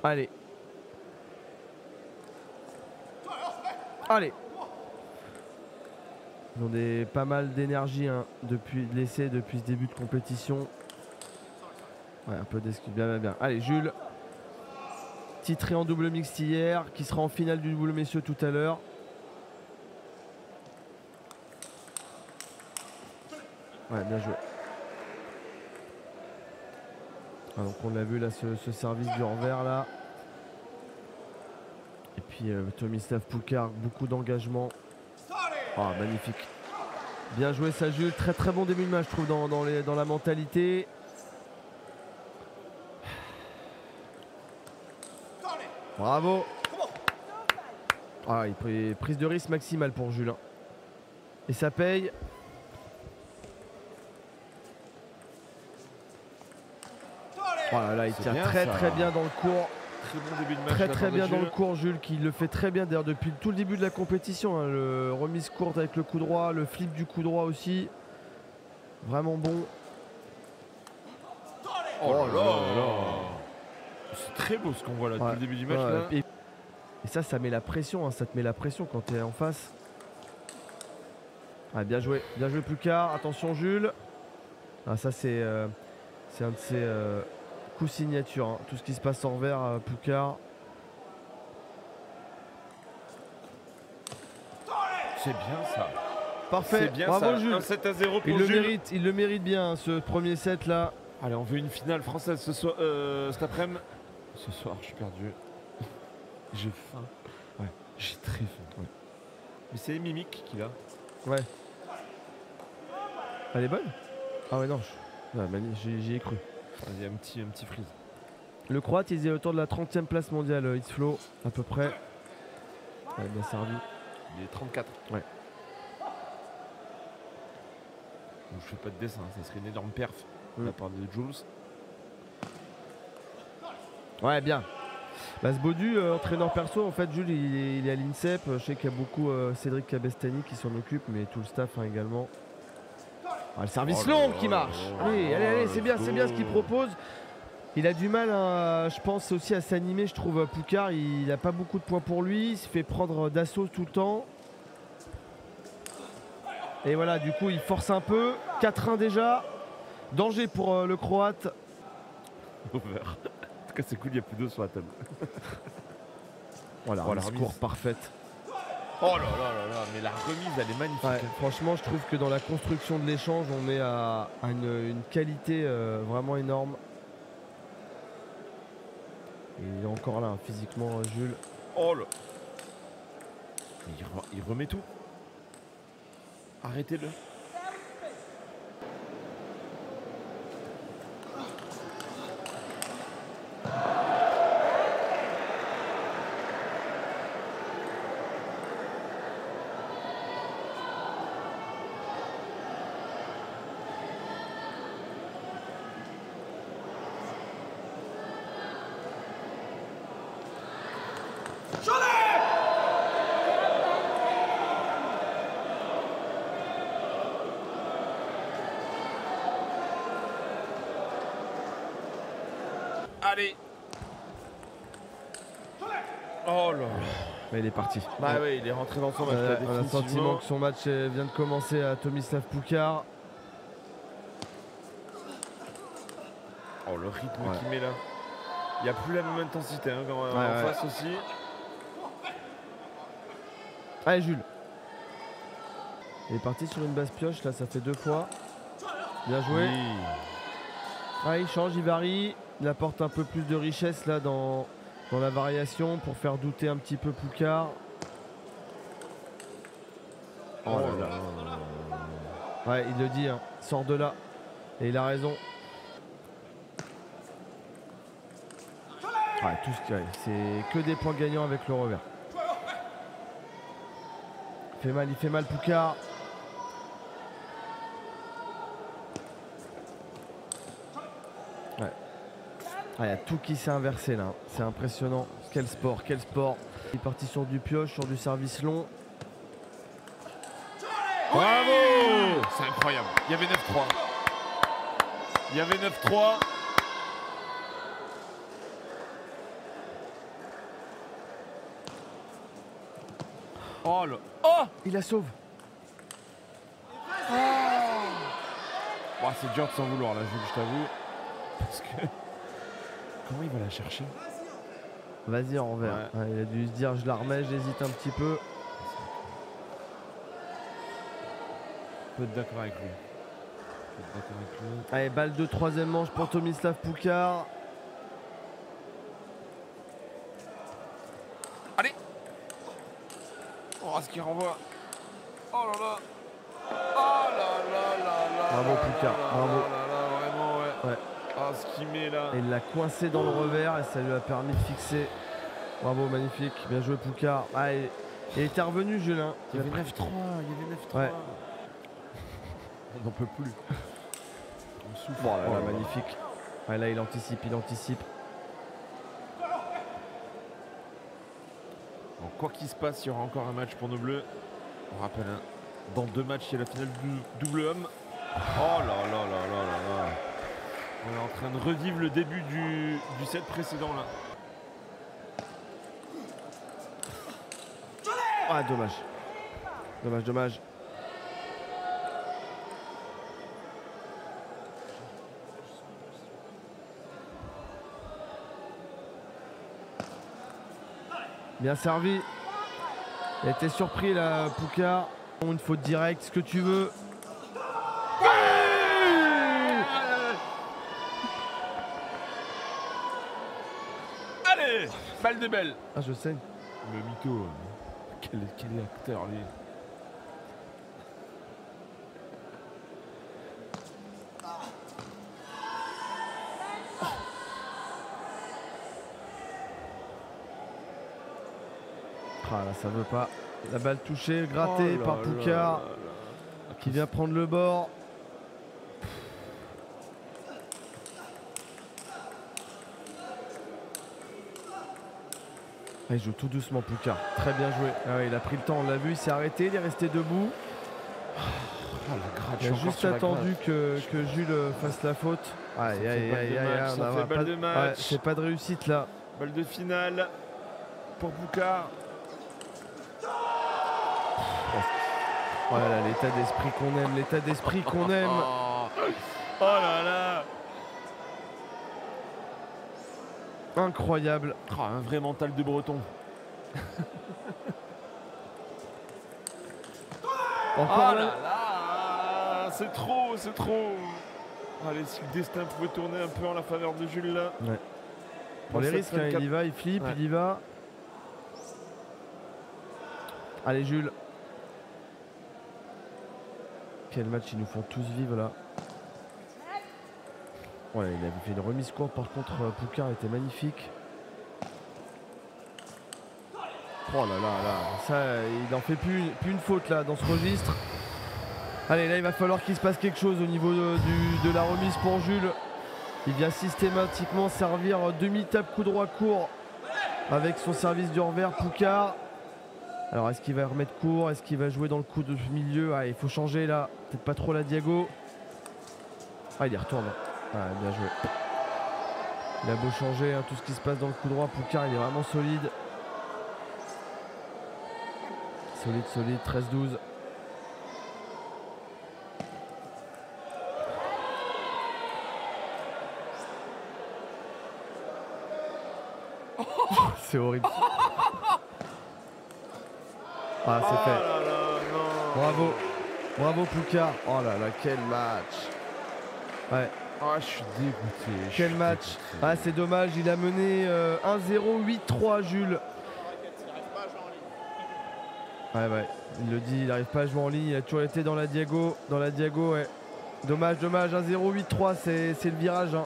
Allez. Allez. Ils ont pas mal d'énergie hein, depuis l'essai, depuis ce début de compétition. Ouais, un peu d'excuse. Bien, bien, bien. Allez, Jules. Titré en double mixte hier, qui sera en finale du double messieurs tout à l'heure. Ouais, bien joué. Ah, donc on l'a vu là, ce service du revers là. Et puis Tomislav Pukar, beaucoup d'engagement. Oh, magnifique. Bien joué ça Jules, très très bon début de match je trouve dans la mentalité. Bravo. Ah, prise de risque maximale pour Jules. Et ça paye. Oh là là, il tient très bien dans le cours. Très bon début de match. Très bien dans le cours Jules, qui le fait très bien d'ailleurs depuis tout le début de la compétition. Hein, le remise courte avec le coup droit, le flip du coup droit aussi. Vraiment bon. Oh là là. C'est très beau ce qu'on voit là depuis le début du match. Là. Et ça met la pression, hein, ça te met la pression quand tu es en face. Ah, bien joué Pukar. Attention Jules. Ah, ça c'est un de ses coups signature. Hein. Tout ce qui se passe en revers, Pukar. C'est bien ça. Parfait. Bien bravo ça. Jules. 1-7-0 pour Jules. Il le mérite bien ce premier set là. Allez, on veut une finale française ce soir, cet après-midi. Ce soir, je suis perdu. J'ai faim. Ouais, j'ai très faim. Ouais. Mais c'est les mimiques qu'il a. Ouais. Elle est bonne? Ah ouais, non. J'y ai cru. Il y a un petit freeze. Le Croate, il est autour de la 30e place mondiale, X-Flow, à peu près. Ouais, bien servi. Il est 34. Ouais. Donc, je fais pas de dessin, ça serait une énorme perf de la part de Jules. Ouais, bien. Bah, ce Baudu, entraîneur perso, en fait, Jules, il est à l'INSEP. Je sais qu'il y a beaucoup Cédric Cabestany qui s'en occupe, mais tout le staff hein, également. Ah, le service long qui marche. Oui, allez, c'est bien ce qu'il propose. Il a du mal, hein, je pense, aussi à s'animer, je trouve, Pukar. Il n'a pas beaucoup de points pour lui. Il se fait prendre d'assaut tout le temps. Et voilà, du coup, il force un peu. 4-1 déjà. Danger pour le Croate. Over. En tout cas, c'est cool, il n'y a plus d'eau sur la table. Voilà, la remise parfaite. Oh là là, mais la remise, elle est magnifique. Ouais, franchement, je trouve que dans la construction de l'échange, on est à une qualité vraiment énorme. Et il est encore là, hein, physiquement, Jules. Oh là. Il remet tout. Arrêtez-le. Allez. Oh là là. Mais il est parti. Bah ouais, il est rentré dans son match. On a le sentiment que son match vient de commencer à Tomislav Pukar. Oh le rythme qu'il met là. Il n'y a plus la même intensité hein, quand en face aussi. Allez Jules. Il est parti sur une basse pioche, là ça fait 2 fois. Bien joué. Oui. Ah, il change, il varie. Il apporte un peu plus de richesse là dans la variation pour faire douter un petit peu Pukar. Oh là là. Ouais, il le dit, hein. Sort de là. Et il a raison. Ouais, tout ce c'est que des points gagnants avec le revers. Il fait mal Pukar. Ouais. Ah, il y a tout qui s'est inversé là. C'est impressionnant. Quel sport, quel sport. Il est parti sur du pioche, sur du service long. Bravo! C'est incroyable. Il y avait 9-3. Il y avait 9-3. Oh là. Oh, Il la sauve. oh, c'est dur de s'en vouloir là, Jules, je t'avoue. Parce que. Comment il va la chercher? Vas-y, en envers. Ouais. Ouais, il a dû se dire je la remets, j'hésite un petit peu. Je peux être d'accord avec lui. Allez, balle de troisième manche pour Tomislav Poucard. Allez. Oh, ce qu'il renvoie. Oh là là. Oh là là là là. Bravo, Poucard, bravo. Vraiment, ouais. Ouais. Ah, ce qu'il met là. Et il l'a coincé dans le revers et ça lui a permis de fixer. Bravo, magnifique. Bien joué, Poucard. Ah, il était revenu, Julien. Il y avait 9-3. Il y avait 9-3. Ouais. On n'en peut plus. On souffle. Bon, là, magnifique. Ouais, là, il anticipe, il anticipe. Bon, quoi qu'il se passe, il y aura encore un match pour nos bleus. On rappelle, hein, dans 2 matchs, il y a la finale du double homme. Oh là là là là là là. On est en train de revivre le début du set précédent là. Ah, dommage. Dommage, dommage. Bien servi. Il a été surpris là, Poucard. Une faute directe, ce que tu veux. Allez, balle de belle. Ah, je sais. Le mytho. Quel acteur lui. Ah là, ça veut pas. La balle touchée, grattée Oh là par là Poucard là là. qui vient prendre le bord. Ah, il joue tout doucement, Poucard. Très bien joué. Ah ouais, il a pris le temps, on l'a vu, il s'est arrêté, il est resté debout. Oh, la gratte, Il a juste attendu que Jules fasse la faute. Aïe, aïe, aïe, aïe, ça on fait a balle de match. Ouais, c'est pas de réussite là. Balle de finale pour Poucard. Voilà, l'état d'esprit qu'on aime, l'état d'esprit qu'on aime. Oh là là. Incroyable. Oh, un vrai mental de breton. Encore Oh là. là là. C'est trop, c'est trop. Allez, si le destin pouvait tourner un peu en la faveur de Jules là. Ouais. Pour les risques, hein, il y va, il flippe, Ouais. il y va. Allez, Jules. Quel match ils nous font tous vivre là. Ouais, il avait fait une remise courte, par contre Poucard était magnifique. Oh là là là, ça il n'en fait plus une faute là dans ce registre. Allez, là il va falloir qu'il se passe quelque chose au niveau de la remise pour Jules. Il vient systématiquement servir demi-tape coup droit court avec son service du revers, Poucard. Alors est-ce qu'il va remettre court? Est-ce qu'il va jouer dans le coup de milieu? Ah, il faut changer là, peut-être pas trop la diago. Ah, il y retourne. Ah, bien joué. Il a beau changer, hein, tout ce qui se passe dans le coup droit, Poucard il est vraiment solide. Solide, solide, 13-12. C'est horrible. Ah, c'est fait. Oh là là, non. Bravo. Bravo Poucard. Oh là là, quel match. Ouais. Ah, je suis dégoûté. Quel match. Ah, c'est dommage, il a mené 1-0, 8-3 Jules. Ouais, ouais, il le dit, il n'arrive pas à jouer en ligne, il a toujours été dans la diago, ouais. Dommage, dommage, 1-0, 8-3, c'est le virage, hein.